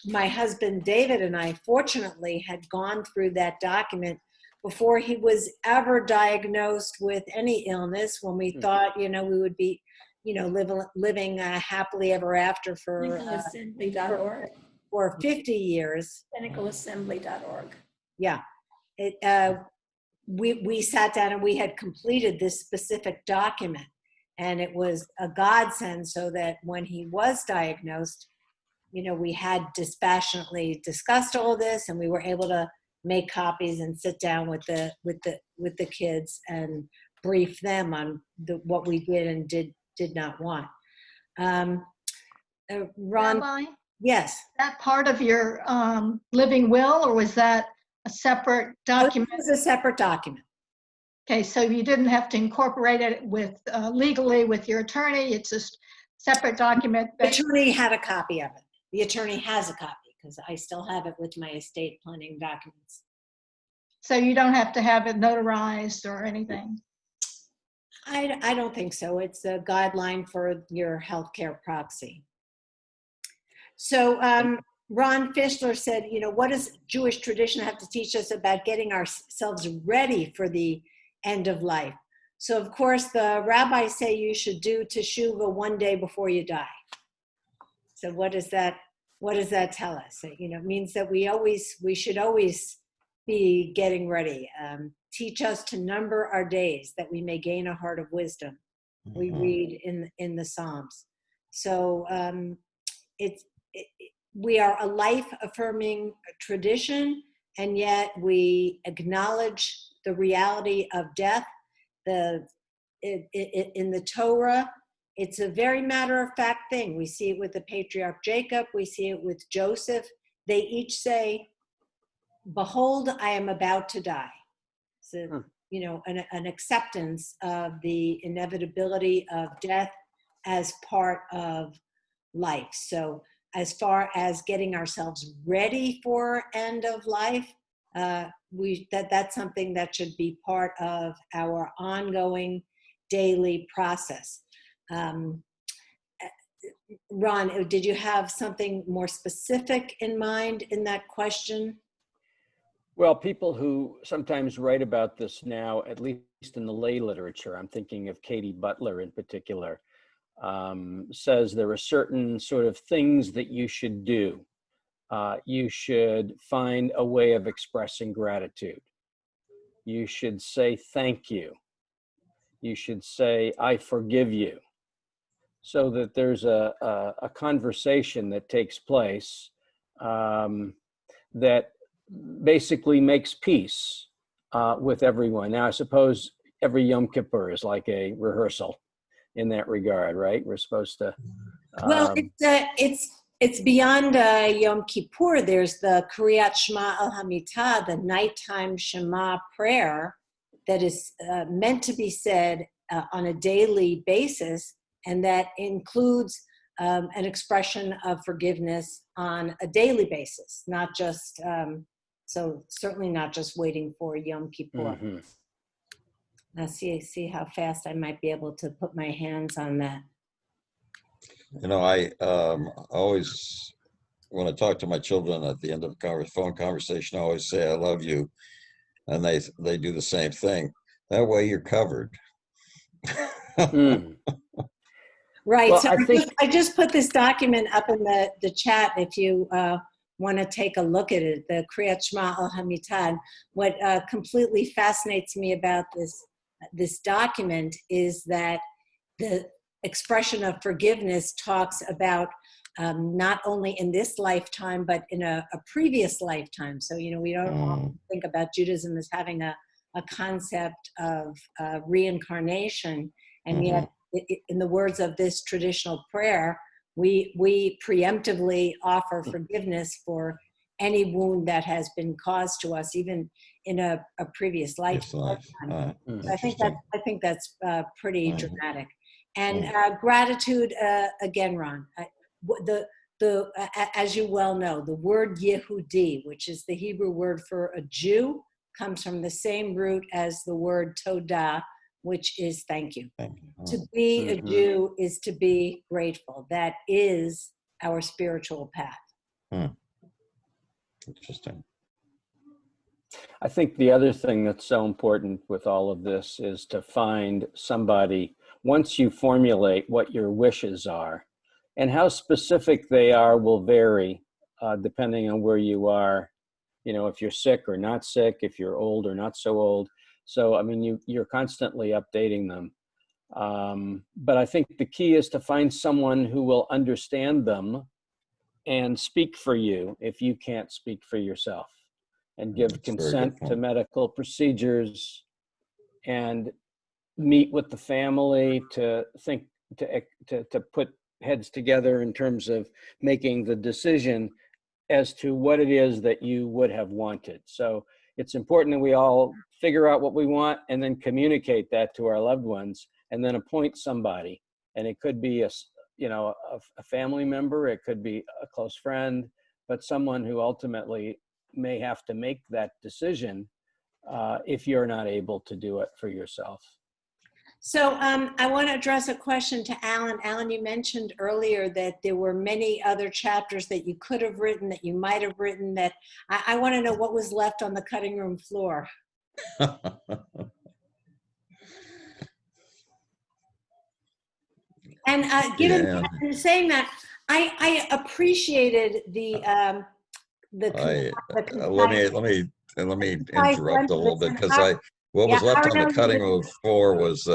my husband David and I fortunately had gone through that document before he was ever diagnosed with any illness, when we thought, you know, we would be, you know, living happily ever after for 50 years. ClinicalAssembly.org. Yeah. We sat down and we had completed this specific document, and it was a godsend so that when he was diagnosed, you know, we had dispassionately discussed all this, and we were able to make copies and sit down with the kids and brief them on what we did and did not want. Ron, Rabbi, yes. that part of your living will, or was that a separate document? It was a separate document. Okay, so you didn't have to incorporate it with legally with your attorney. It's just separate document. The attorney had a copy of it. The attorney has a copy because I still have it with my estate planning documents. So you don't have to have it notarized or anything? I don't think so. It's a guideline for your healthcare proxy. So Ron Fischler said, you know, what does Jewish tradition have to teach us about getting ourselves ready for the end of life? So of course the rabbis say you should do teshuvah one day before you die. So what does that tell us? You know, it means that we should always be getting ready. Teach us to number our days that we may gain a heart of wisdom. We read in the Psalms. So we are a life-affirming tradition, and yet we acknowledge the reality of death. In the Torah, it's a very matter-of-fact thing. We see it with the patriarch Jacob. We see it with Joseph. They each say, "Behold, I am about to die." So, you know, an acceptance of the inevitability of death as part of life. So as far as getting ourselves ready for end of life, that's something that should be part of our ongoing daily process. Ron, did you have something more specific in mind in that question? Well, people who sometimes write about this now, at least in the lay literature, I'm thinking of Katie Butler in particular, says there are certain sort of things that you should do. You should find a way of expressing gratitude. You should say thank you. You should say, I forgive you. So that there's a conversation that takes place that basically makes peace with everyone. Now, I suppose every Yom Kippur is like a rehearsal in that regard, right? We're supposed to. Well, it's beyond Yom Kippur. There's the Kriyat Shema al Hamitah, the nighttime Shema prayer that is meant to be said on a daily basis, and that includes an expression of forgiveness on a daily basis, not just, so certainly not just waiting for Yom Kippur. Mm-hmm. Now see how fast I might be able to put my hands on that. You know, I always, when I talk to my children at the end of a phone conversation, I always say, I love you. And they do the same thing. That way you're covered. Mm. Right. Well, So I think I just put this document up in the chat if you want to take a look at it, the Kriyat Shema al Hamitah. What completely fascinates me about this document is that the expression of forgiveness talks about not only in this lifetime, but in a previous lifetime. So, you know, we don't often think about Judaism as having a concept of reincarnation. And yet, in the words of this traditional prayer, we preemptively offer forgiveness for any wound that has been caused to us, even in a previous lifetime. So I think that's pretty dramatic. And gratitude, again, Ron, as you well know, the word Yehudi, which is the Hebrew word for a Jew, comes from the same root as the word Todah, which is thank you. To be a Jew is to be grateful. That is our spiritual path. Interesting. I think the other thing that's so important with all of this is to find somebody, once you formulate what your wishes are, and how specific they are will vary depending on where you are, you know, if you're sick or not sick, if you're old or not so old. So, I mean, you're constantly updating them. But I think the key is to find someone who will understand them and speak for you if you can't speak for yourself, and give consent to medical procedures, and meet with the family to put heads together in terms of making the decision as to what it is that you would have wanted. So it's important that we all figure out what we want and then communicate that to our loved ones, and then appoint somebody. And it could be a family member, it could be a close friend, but someone who ultimately may have to make that decision if you're not able to do it for yourself. So I want to address a question to Alan. Alan, you mentioned earlier that there were many other chapters that you could have written, that you might have written, that I want to know what was left on the cutting room floor. And saying that, I appreciated let me interrupt a little bit, because what was left on the cutting room floor was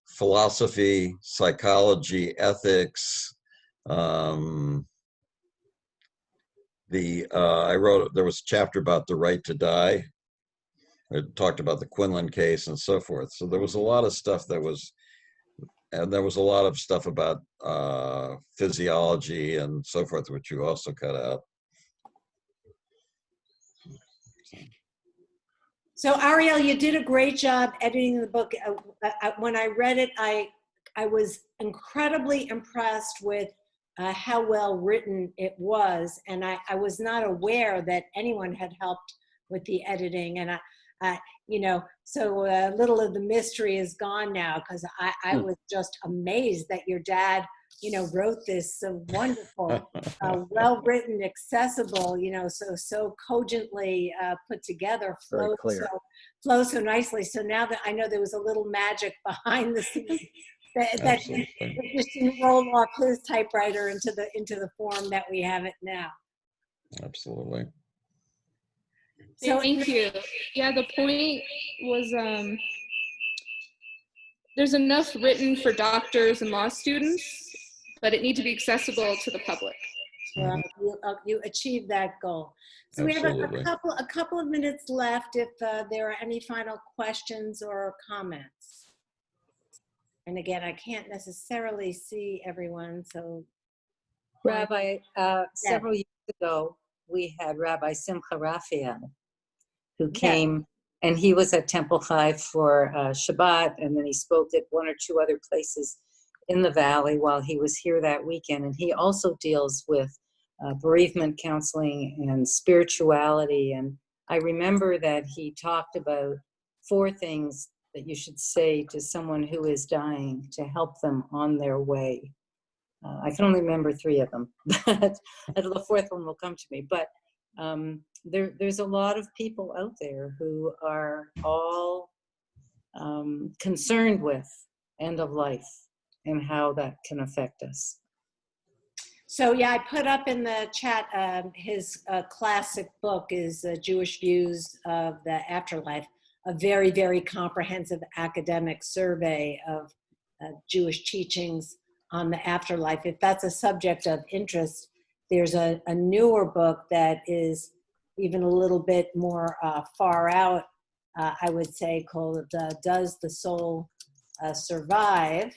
philosophy, psychology, ethics. I wrote, there was a chapter about the right to die. It talked about the Quinlan case and so forth. So there was a lot of stuff that was, and there was a lot of stuff about physiology and so forth, which you also cut out. So Ariel, you did a great job editing the book. When I read it, I was incredibly impressed with how well written it was. And I was not aware that anyone had helped with the editing. And you know, so little of the mystery is gone now, because I was just amazed that your dad, you know, wrote this so wonderful, well-written, accessible, you know, so cogently put together, Very clear. flows so nicely. So now that I know there was a little magic behind the scenes that Absolutely. it just didn't roll off his typewriter into the form that we have it now. Absolutely. So Thank you. Yeah, the point was there's enough written for doctors and law students, but it needs to be accessible to the public. well, you achieved that goal. So we have Absolutely. a couple of minutes left if there are any final questions or comments. And again, I can't necessarily see everyone, so. Rabbi, several years ago, we had Rabbi Simcha Raphael, who came, and he was at Temple Chai for Shabbat, and then he spoke at one or two other places in the valley while he was here that weekend. And he also deals with bereavement counseling and spirituality. And I remember that he talked about 4 things that you should say to someone who is dying to help them on their way. I can only remember 3 of them, but the 4th one will come to me. But there's a lot of people out there who are all concerned with end of life and how that can affect us. So yeah, I put up in the chat, his classic book is Jewish Views of the Afterlife, a very, very comprehensive academic survey of Jewish teachings on the afterlife. If that's a subject of interest, there's a newer book that is even a little bit more far out, I would say, called Does the Soul Survive?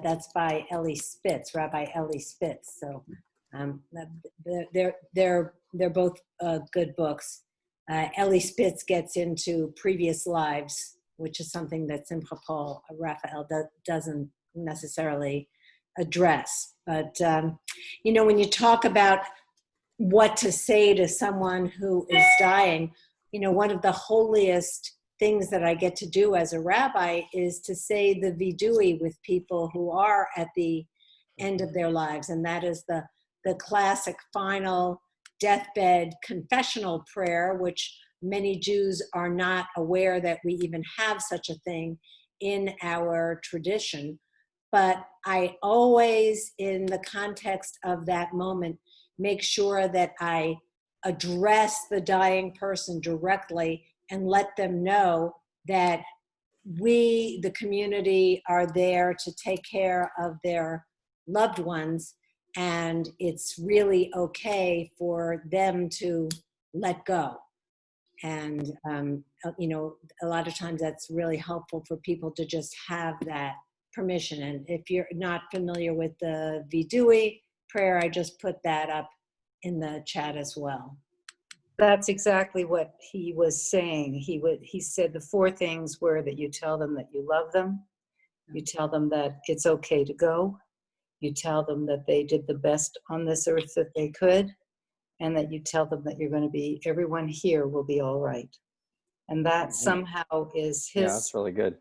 That's by Ellie Spitz, Rabbi Ellie Spitz. So they're both good books. Ellie Spitz gets into previous lives, which is something that Simcha Raphael doesn't necessarily address. But you know, when you talk about what to say to someone who is dying, you know, one of the holiest things that I get to do as a rabbi is to say the vidui with people who are at the end of their lives. And that is the classic final deathbed confessional prayer, which many Jews are not aware that we even have such a thing in our tradition. But I always, in the context of that moment, make sure that I address the dying person directly and let them know that we, the community, are there to take care of their loved ones, and it's really okay for them to let go. And, you know, a lot of times that's really helpful for people to just have that permission. And if you're not familiar with the Vidui prayer, I just put that up in the chat as well. That's exactly what he was saying. He said the 4 things were that you tell them that you love them, you tell them that it's okay to go, you tell them that they did the best on this earth that they could, and that you tell them that you're going to be, everyone here will be all right. And that somehow is his. Yeah, that's really good.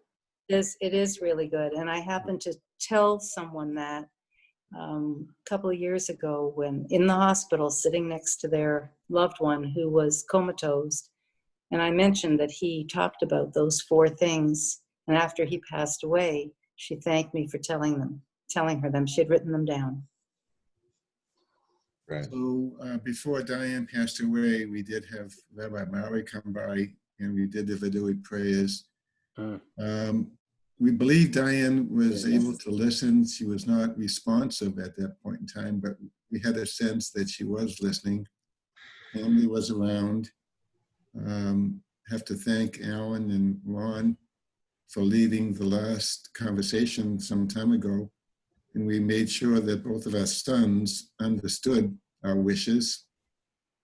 It is really good. And I happened to tell someone that a couple of years ago when in the hospital sitting next to their loved one who was comatose. And I mentioned that he talked about those 4 things. And after he passed away, she thanked me for telling her them. She had written them down. Right. So before Diane passed away, we did have Rabbi Maury come by and we did the Vidui prayers. We believe Diane was able to listen. She was not responsive at that point in time, but we had a sense that she was listening. Family was around. Have to thank Alan and Ron for leading the last conversation some time ago. And we made sure that both of our sons understood our wishes.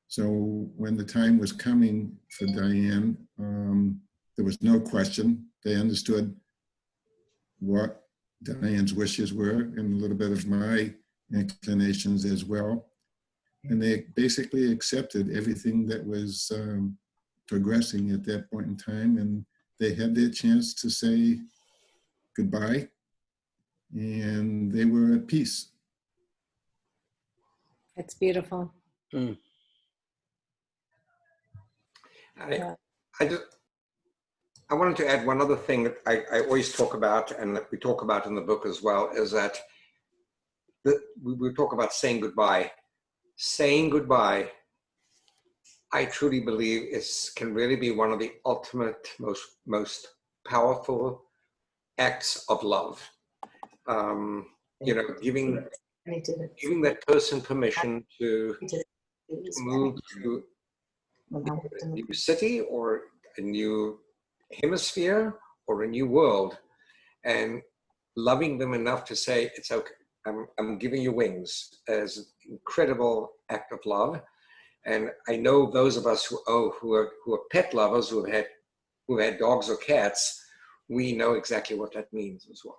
So when the time was coming for Diane, there was no question. They understood what Diane's wishes were and a little bit of my inclinations as well. And they basically accepted everything that was progressing at that point in time, and they had their chance to say goodbye, and they were at peace. It's beautiful. Mm. I wanted to add one other thing that I always talk about, and that we talk about in the book as well, is that we talk about saying goodbye. Saying goodbye, I truly believe can really be one of the ultimate, most powerful acts of love. Giving that person permission to move to a new city or a new hemisphere or a new world, and loving them enough to say, it's okay, I'm giving you wings, as an incredible act of love. And I know those of us who are pet lovers, who have had dogs or cats, we know exactly what that means as well.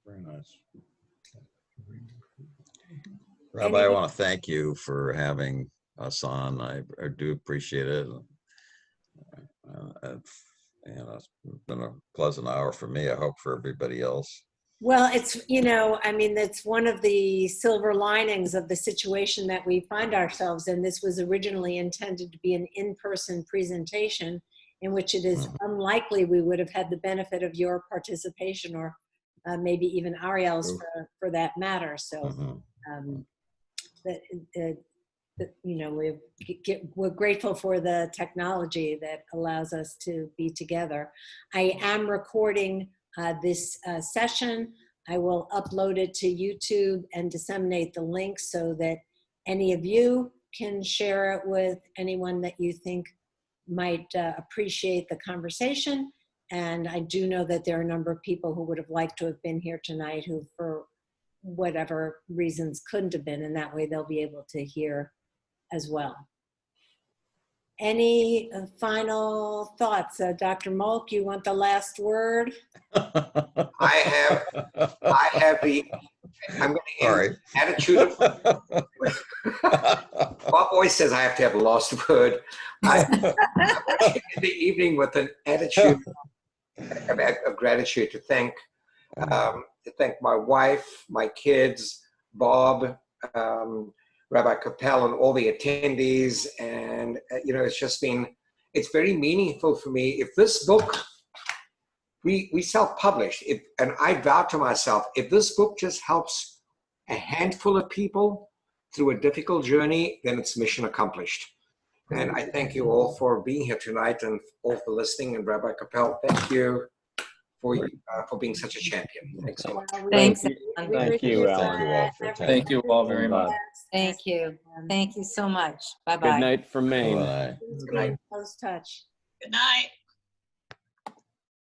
Very nice. Rabbi, I want to thank you for having us on. I do appreciate it. It's been a pleasant hour for me. I hope for everybody else. Well, it's, it's one of the silver linings of the situation that we find ourselves in. This was originally intended to be an in-person presentation, in which it is unlikely we would have had the benefit of your participation, or maybe even Ariel's for that matter. So we're grateful for the technology that allows us to be together. I am recording this session. I will upload it to YouTube and disseminate the link so that any of you can share it with anyone that you think might appreciate the conversation. And I do know that there are a number of people who would have liked to have been here tonight who, for whatever reasons, couldn't have been, and that way they'll be able to hear as well. Any final thoughts? Dr. Molk, you want the last word? I'm going to end attitude of, Bob always says I have to have a last word. I end the evening with an attitude of gratitude, to thank my wife, my kids, Bob, Rabbi Koppell, and all the attendees. And, it's very meaningful for me. If this book, we self-published, and I vow to myself, if this book just helps a handful of people through a difficult journey, then it's mission accomplished. And I thank you all for being here tonight, and all for listening. And Rabbi Koppell, thank you for being such a champion. Thanks so much. Thanks. Thank you, Alan. Thank you all very much. Thank you. Thank you so much. Bye-bye. Good night from Maine. Bye. Good night. Close touch. Good night.